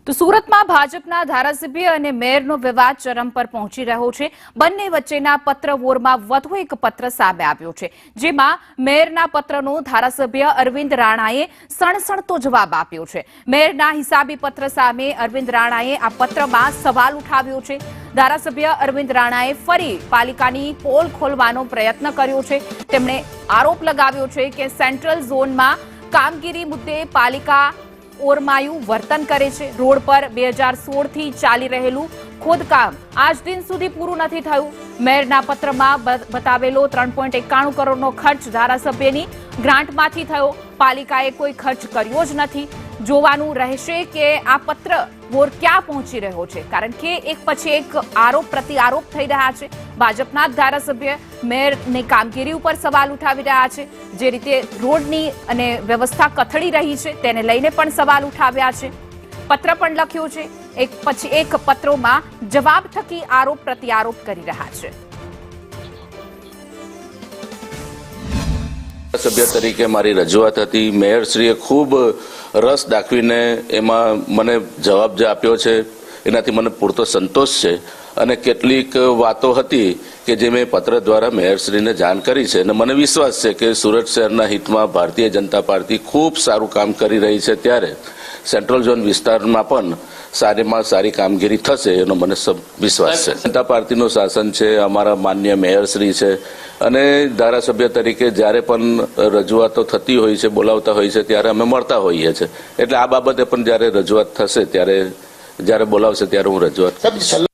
તો સુરતમાં ભાજપના ધારાસભ્ય અને મેયરનો વિવાદ ચરમ પર પહોંચી રહ્યો છે। બંને વચ્ચેના પત્રવોરમાં વધુ એક પત્ર સામે આવ્યો છે, જેમાં મેયરના પત્રનો ધારાસભ્ય અરવિંદ રાણાએ સણસણતો જવાબ આપ્યો છે। મેયરના હિસાબી પત્ર સામે અરવિંદ રાણાએ આ પત્રમાં સવાલ ઉઠાવ્યો છે। ધારાસભ્ય અરવિંદ રાણાએ ફરી પાલિકાની પોલ ખોલવાનો પ્રયત્ન કર્યો છે। તેમણે આરોપ લગાવ્યો છે કે સેન્ટ્રલ ઝોનમાં કામગીરી મુદ્દે પાલિકા ઓરમાયું વર્તન કરે છે। રોડ પર 2016 થી ચાલી રહેલું ખોદકામ આજ દિન સુધી પૂરું નથી થયું। મેયરના પત્રમાં બતાવેલો 3.91 કરોડનો ખર્ચ ધારાસભ્યની ગ્રાન્ટમાંથી થયો। પાલિકાએ કોઈ ખર્ચ કર્યો જ નથી। જોવાનું રહેશે કે આ પત્ર વોર ક્યાં પહોંચી રહ્યો છે, કારણ કે એક પછી એક આરોપ પ્રત્યારોપ થઈ રહ્યા છે। ભાજપના ધારાસભ્ય મેયરની કામગીરી ઉપર સવાલ ઉઠાવી રહ્યા છે। જે રીતે રોડની અને વ્યવસ્થા કથળી રહી છે તેને લઈને પણ સવાલ ઉઠાવ્યા છે। પત્ર પણ લખ્યો છે, એક પછી એક પત્રોમાં જવાબ થકી આરોપ પ્રત્યારોપ કરી રહ્યા છે। સભ્ય તરીકે મારી રજૂઆત હતી। મેયરશ્રીએ ખૂબ રસ દાખવીને એમાં મને જવાબ જે આપ્યો છે એનાથી મને પૂરતો સંતોષ છે। અને કેટલીક વાતો હતી કે જે મેં પત્ર દ્વારા મેયરશ્રીને જાણ કરી છે અને મને વિશ્વાસ છે કે સુરત શહેરના હિતમાં ભારતીય જનતા પાર્ટી ખૂબ સારું કામ કરી રહી છે, ત્યારે સેન્ટ્રલ ઝોન વિસ્તારમાં પણ સારીમાં સારી કામગીરી થશે એનો મને વિશ્વાસ છે। જનતા પાર્ટીનું શાસન છે, અમારા માન્ય મેયરશ્રી છે અને ધારાસભ્ય તરીકે જ્યારે પણ રજૂઆતો થતી હોય છે, બોલાવતા હોય છે, ત્યારે અમે મળતા હોઈએ છીએ। એટલે આ બાબતે પણ જ્યારે રજૂઆત થશે ત્યારે જ્યારે બોલાવશે ત્યારે હું રજૂઆત કરીશ।